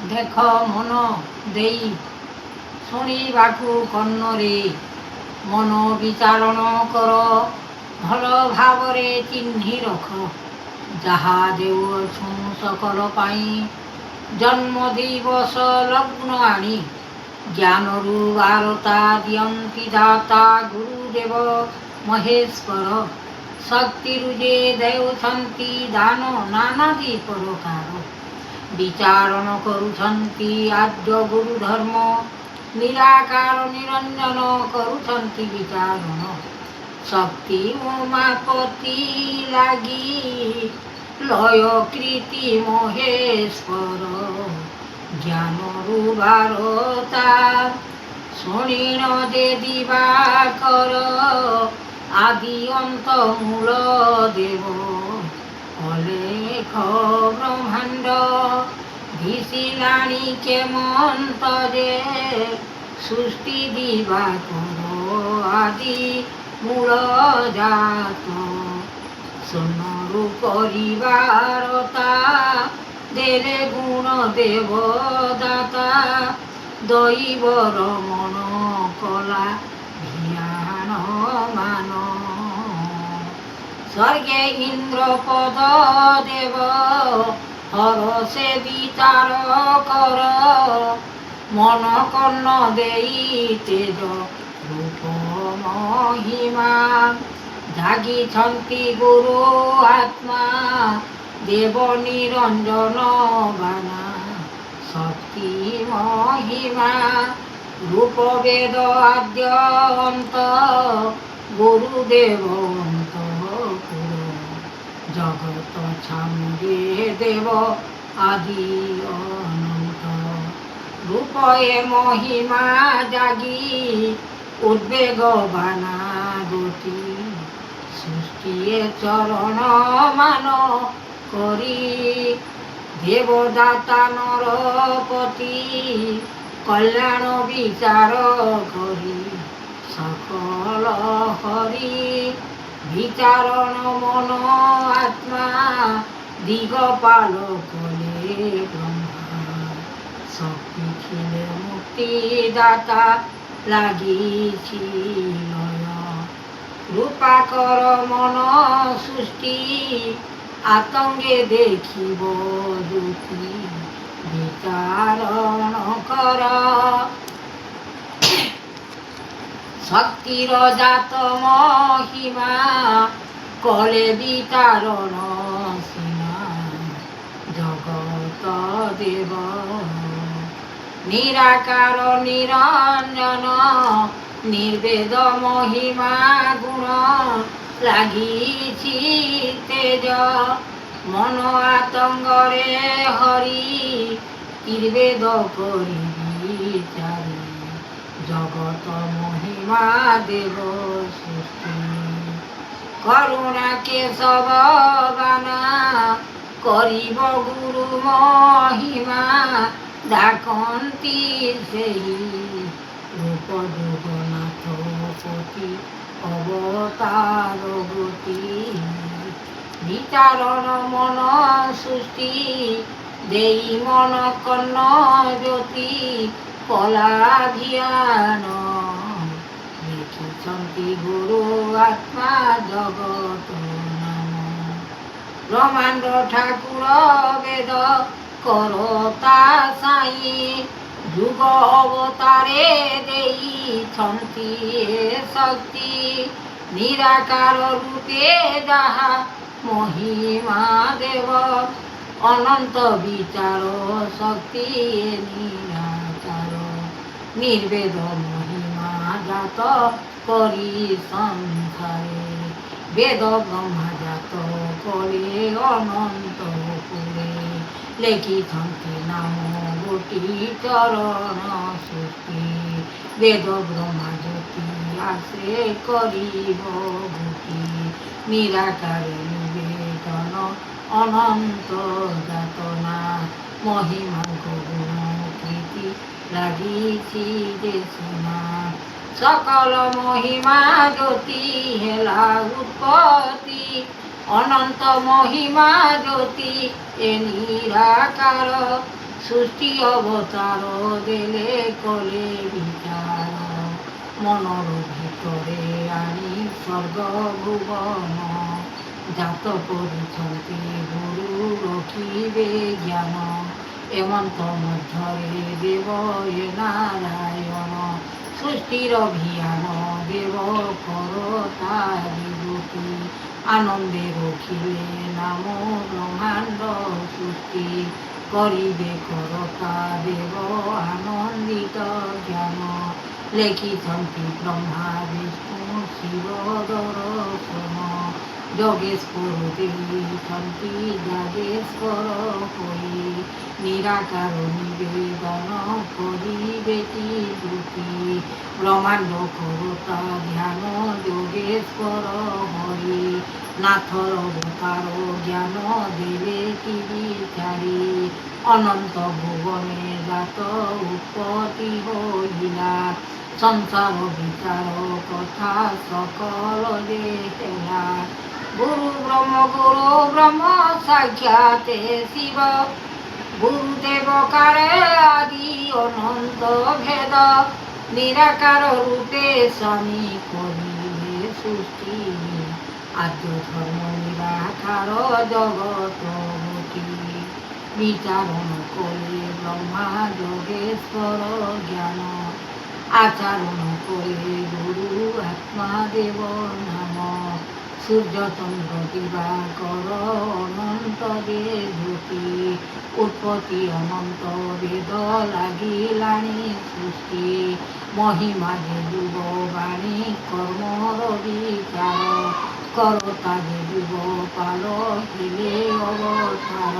देख मन देई शुणिबाकु कन्नरे मन विचारण कर भल भावरे चिन्हि रख जहा देउछु सकल पाई जन्म दिवस लग्न आनी ज्ञानरु वारता दियन्ति दाता गुरुदेव महेश्वर शक्तिरु जे देउछन्ति दान नानादि प्रकार विचारण करुछन्ति आद्य गुरु धर्म निराकार निरंजन करुछन्ति विचारण शक्ति उमापति लागी लय कृति महेश्वर ज्ञान रुबारता शुणिण दे दिवाकर आदि अंत मूल देव अलेख ब्रह्मांड भिसिलाणी के मंत जे सृष्टि दिवाकर आदि मूल जात सोनरु परिवारता देले गुण देवदाता दैवर मन कला ध्यान मान स्वर्गे इंद्र पद देव हर से विचार कर मन कर्ण देई तेज रूप महिमा जागी छन्ति गुरु आत्मा देव निरंजन बाना शक्ति महिमा रूप वेद आद्य अंत गुरुदेव अंत जगत छामुरे देव आदि अनंत रूपये महिमा जागी उद्वेग बाना गति सृष्टि चरण मान करी देवदाता नरपति कल्याण विचार करी सकल हरि विचारण मन आत्मा दिगपाल कले ब्रह्मा शक्ति खिले मुक्तिदाता লাগিছি লয় কৃপা কর মন সৃষ্টি আতঙ্গে দেখিব জ্যোতি বিচারণ কর শক্তির জাত মহিমা কলে বিতারণ সীমা জগত দেব निराकार निरंजन निर्वेद महिमा गुण लागिछि तेज मन आतंगरे हरि निर्वेद करि विचारि जगत महिमा देव सृष्टि करुणा केशव बाना करिब गुरु महिमा डाकन्ति सेहि रूप जगन्नाथ पति अवतार गति विचारण मन सृष्टि देई मन कर्ण ज्योति कला ध्यान लिखिछन्ति गुरु आत्मा जगत नाम ब्रह्मांड ठाकुर वेद करता साई जुग अवतारे देई छन्ति शक्ति निराकार रूपे जहा महिमा देव अनंत विचार शक्ति निराकार निर्वेद महिमा जात करी संसारे वेद ब्रह्मा जात करे अनंत पुरे लेखिछन्ति नाम गोटी चरण सृष्टि वेद ब्रह्मा ज्योति आश्रय करिब गोटी निराकार निवेदन अनंत जातना महिमा गुण कृति লাগিছি देशना सकल महिमा ज्योति हेला उत्पत्ति अनंत महिमा ज्योति ए निराकार সৃষ্টি অবতার দেলে কলে বিচার মনর ভিতরে আনি স্বর্গ ভুবন জাত କରିଛନ୍ତି গুরু রখিবে জ্ঞান এমন্ত ମଧ୍ୟରେ দেব এ নারায়ণ সৃষ্টির অভিযান দেব করতা বিভূতি আনন্দে রখিলে নাম ব্রহ্মাণ্ড সৃষ্টি করিবে করতা দেব আনন্দিত জ্ঞান লেখিଛନ୍ତି ব্রহ্মা বিষ্ণু শিব দর্শন যোগেশ্বর ଦେଇଛନ୍ତି যাগেশ্বর হই নিরাকার নিবেদন করিবে কি দুটি ব্রহ্মাণ্ড করতা ধ্যান যোগেশ্বর হরি নাথর অবতার জ্ঞান দেবে কি বিচারি অনন্ত ভুবনে জাত উৎপত্তি হইলা সংসার বিচার কথা সকল যে হেলা গুরু ব্রহ্ম সাক্ষাতে শিব গুরুদেব কারে আদি অনন্ত ভেদ নিরাকার রূপে স্বামী করিলে সৃষ্টি আদ্য ধর্ম নিরাকার জগত বিচারণ করে ব্রহ্মা যোগেশ্বর জ্ঞান আচরণ করে গুরু আত্মাদেব নাম সূর্য চন্দ্র দিবাকর অনন্ত দেবতী উৎপত্তি অনন্ত বেদ লাগিলানি সৃষ্টি মহিমা যে যুব বাণী কর্মর বিচার করতা যে যুব পাল হিলে অবতার